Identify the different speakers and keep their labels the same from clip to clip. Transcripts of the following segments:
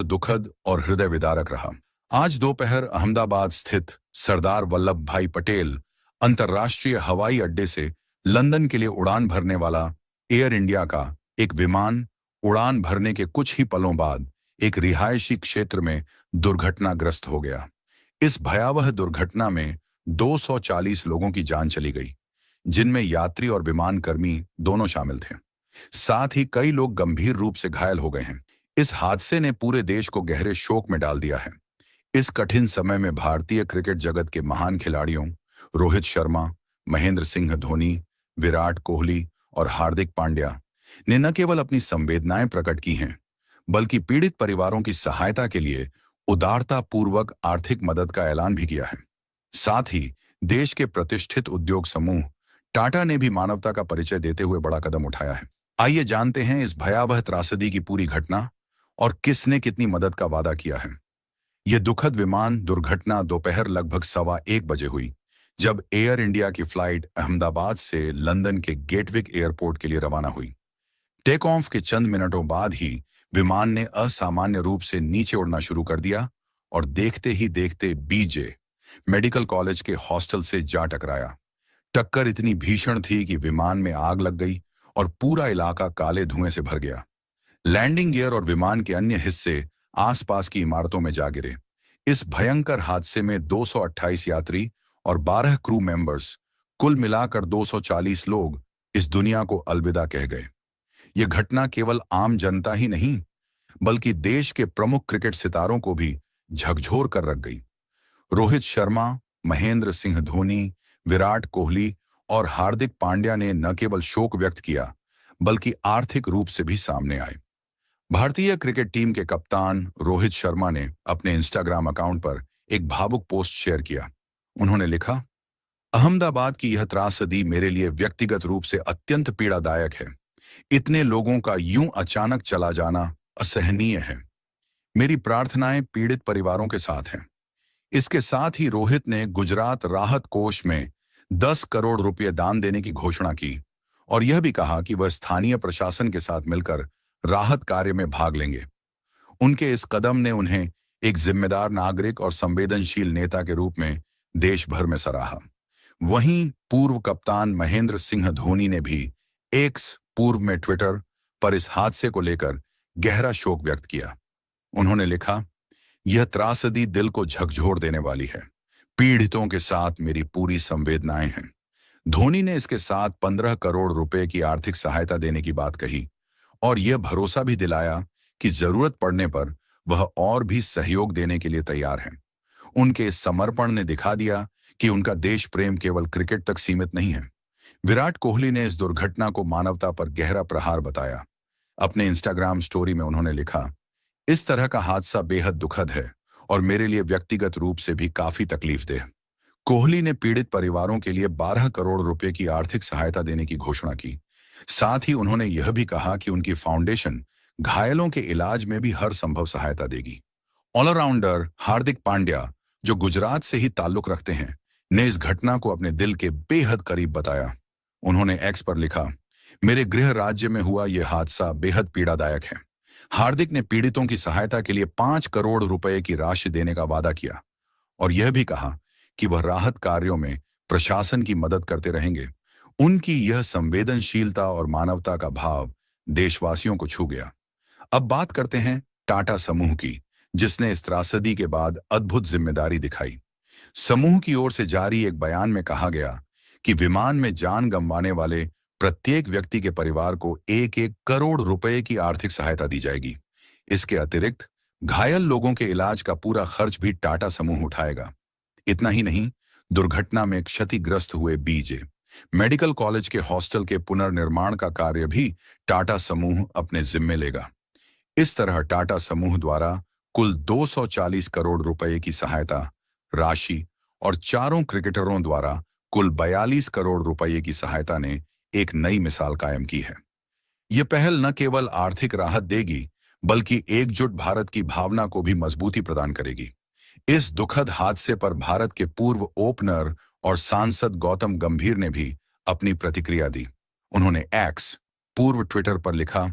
Speaker 1: दुखद और हृदय विदारक रहा। आज दोपहर अहमदाबाद स्थित सरदार वल्लभ भाई पटेल अंतर्राष्ट्रीय हवाई अड्डे से लंदन के लिए उड़ान भरने वाला एयर इंडिया का एक विमान उड़ान भरने के कुछ ही पलों बाद एक रिहायशी क्षेत्र में दुर्घटनाग्रस्त हो गया। इस भयावह दुर्घटना में 240 लोगों की जान चली गई, जिनमें यात्री और विमान कर्मी दोनों शामिल थे। साथ ही कई लोग गंभीर रूप से घायल हो गए हैं। इस हादसे ने पूरे देश को गहरे शोक में डाल दिया है। इस कठिन समय में भारतीय क्रिकेट जगत के महान खिलाड़ियों रोहित शर्मा, महेंद्र सिंह धोनी, विराट कोहली और हार्दिक पांड्या ने न केवल अपनी संवेदनाएं प्रकट की हैं, बल्कि पीड़ित परिवारों की सहायता के लिए उदारतापूर्वक आर्थिक मदद का ऐलान भी किया है। साथ ही देश के प्रतिष्ठित उद्योग समूह टाटा ने भी मानवता का परिचय देते हुए बड़ा कदम उठाया है। आइए जानते हैं इस भयावह त्रासदी की पूरी घटना और किसने कितनी मदद का वादा किया है। यह दुखद विमान दुर्घटना दोपहर लगभग 1:15 बजे हुई, जब एयर इंडिया की फ्लाइट अहमदाबाद से लंदन के गेटविक एयरपोर्ट के लिए रवाना हुई। टेक ऑफ के चंद मिनटों बाद ही विमान ने असामान्य रूप से नीचे उड़ना शुरू कर दिया और देखते ही देखते बीजे मेडिकल कॉलेज के हॉस्टल से जा टकराया। टक्कर इतनी भीषण थी कि विमान में आग लग गई और पूरा इलाका काले धुएं से भर गया। लैंडिंग गियर और विमान के अन्य हिस्से आसपास की इमारतों में जा गिरे। इस भयंकर हादसे में 228 यात्री और 12 क्रू मेंबर्स, कुल मिलाकर 240 लोग इस दुनिया को अलविदा कह गए। यह घटना केवल आम जनता ही नहीं, बल्कि देश के प्रमुख क्रिकेट सितारों को भी झकझोर कर रख गई। रोहित शर्मा, महेंद्र सिंह धोनी, विराट कोहली और हार्दिक पांड्या ने न केवल शोक व्यक्त किया, बल्कि आर्थिक रूप से भी सामने आए। भारतीय क्रिकेट टीम के कप्तान रोहित शर्मा ने अपने इंस्टाग्राम अकाउंट पर एक भावुक पोस्ट शेयर किया। उन्होंने लिखा, अहमदाबाद की यह त्रासदी मेरे लिए व्यक्तिगत रूप से अत्यंत पीड़ादायक है। इतने लोगों का यूं अचानक चला जाना असहनीय है। मेरी प्रार्थनाएं पीड़ित परिवारों के साथ हैं। इसके साथ ही रोहित ने गुजरात राहत कोष में 10 करोड़ रुपए दान देने की घोषणा की और यह भी कहा कि वह स्थानीय प्रशासन के साथ मिलकर राहत कार्य में भाग लेंगे। उनके इस कदम ने उन्हें एक जिम्मेदार नागरिक और संवेदनशील नेता के रूप में देश भर में सराहा। वहीं पूर्व कप्तान महेंद्र सिंह धोनी ने भी एक्स पूर्व में ट्विटर पर इस हादसे को लेकर गहरा शोक व्यक्त किया। उन्होंने लिखा, यह त्रासदी दिल को झकझोर देने वाली है। पीड़ितों के साथ मेरी पूरी संवेदनाएं हैं। धोनी ने इसके साथ 15 करोड़ रुपए की आर्थिक सहायता देने की बात कही और यह भरोसा भी दिलाया कि जरूरत पड़ने पर वह और भी सहयोग देने के लिए तैयार हैं। उनके इस समर्पण ने दिखा दिया कि उनका देश प्रेम केवल क्रिकेट तक सीमित नहीं है। विराट कोहली ने इस दुर्घटना को मानवता पर गहरा प्रहार बताया। अपने इंस्टाग्राम स्टोरी में उन्होंने लिखा, इस तरह का हादसा बेहद दुखद है और मेरे लिए व्यक्तिगत रूप से भी काफी तकलीफदेह। कोहली ने पीड़ित परिवारों के लिए 12 करोड़ रुपए की आर्थिक सहायता देने की घोषणा की। साथ ही उन्होंने यह भी कहा कि उनकी फाउंडेशन घायलों के इलाज में भी हर संभव सहायता देगी। ऑलराउंडर हार्दिक पांड्या, जो गुजरात से ही ताल्लुक रखते हैं, ने इस घटना को अपने दिल के बेहद करीब बताया। उन्होंने एक्स पर लिखा, मेरे गृह राज्य में हुआ यह हादसा बेहद पीड़ादायक है। हार्दिक ने पीड़ितों की सहायता के लिए 5 करोड़ रुपए की राशि देने का वादा किया और यह भी कहा कि वह राहत कार्यों में प्रशासन की मदद करते रहेंगे। उनकी यह संवेदनशीलता और मानवता का भाव देशवासियों को छू गया। अब बात करते हैं टाटा समूह की, जिसने इस त्रासदी के बाद अद्भुत जिम्मेदारी दिखाई। समूह की ओर से जारी एक बयान में कहा गया कि विमान में जान गंवाने वाले प्रत्येक व्यक्ति के परिवार को 1-1 करोड़ रुपए की आर्थिक सहायता दी जाएगी। इसके अतिरिक्त घायल लोगों के इलाज का पूरा खर्च भी टाटा समूह उठाएगा। इतना ही नहीं, दुर्घटना में क्षतिग्रस्त हुए बीजे मेडिकल कॉलेज के हॉस्टल के पुनर्निर्माण का कार्य भी टाटा समूह अपने जिम्मे लेगा। इस तरह टाटा समूह द्वारा कुल 240 करोड़ रुपए की सहायता राशि और चारों क्रिकेटरों द्वारा कुल 42 करोड़ रुपए की सहायता ने एक नई मिसाल कायम की है। यह पहल न केवल आर्थिक राहत देगी, बल्कि एकजुट भारत की भावना को भी मजबूती प्रदान करेगी। इस दुखद हादसे पर भारत के पूर्व ओपनर और सांसद गौतम गंभीर ने भी अपनी प्रतिक्रिया दी। उन्होंने एक्स पूर्व ट्विटर पर लिखा,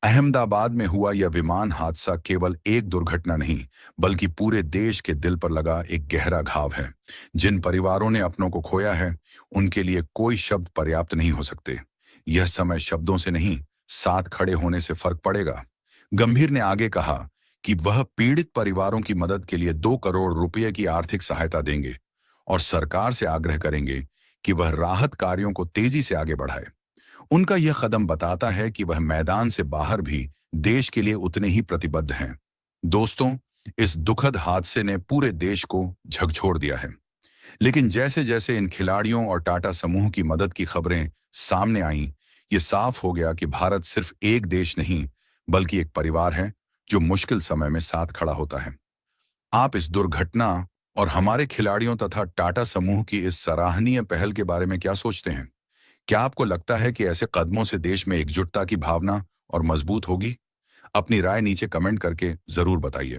Speaker 1: अहमदाबाद में हुआ यह विमान हादसा केवल एक दुर्घटना नहीं, बल्कि पूरे देश के दिल पर लगा एक गहरा घाव है। जिन परिवारों ने अपनों को खोया है, उनके लिए कोई शब्द पर्याप्त नहीं हो सकते। यह समय शब्दों से नहीं, साथ खड़े होने से फर्क पड़ेगा। गंभीर ने आगे कहा कि वह पीड़ित परिवारों की मदद के लिए 2 करोड़ रुपए की आर्थिक सहायता देंगे और सरकार से आग्रह करेंगे कि वह राहत कार्यों को तेजी से आगे बढ़ाए। उनका यह कदम बताता है कि वह मैदान से बाहर भी देश के लिए उतने ही प्रतिबद्ध हैं। दोस्तों, इस दुखद हादसे ने पूरे देश को झकझोर दिया है। लेकिन जैसे जैसे इन खिलाड़ियों और टाटा समूह की मदद की खबरें सामने आईं, ये साफ हो गया कि भारत सिर्फ एक देश नहीं, बल्कि एक परिवार है जो मुश्किल समय में साथ खड़ा होता है। आप इस दुर्घटना और हमारे खिलाड़ियों तथा टाटा समूह की इस सराहनीय पहल के बारे में क्या सोचते हैं? क्या आपको लगता है कि ऐसे कदमों से देश में एकजुटता की भावना और मजबूत होगी? अपनी राय नीचे कमेंट करके जरूर बताइए।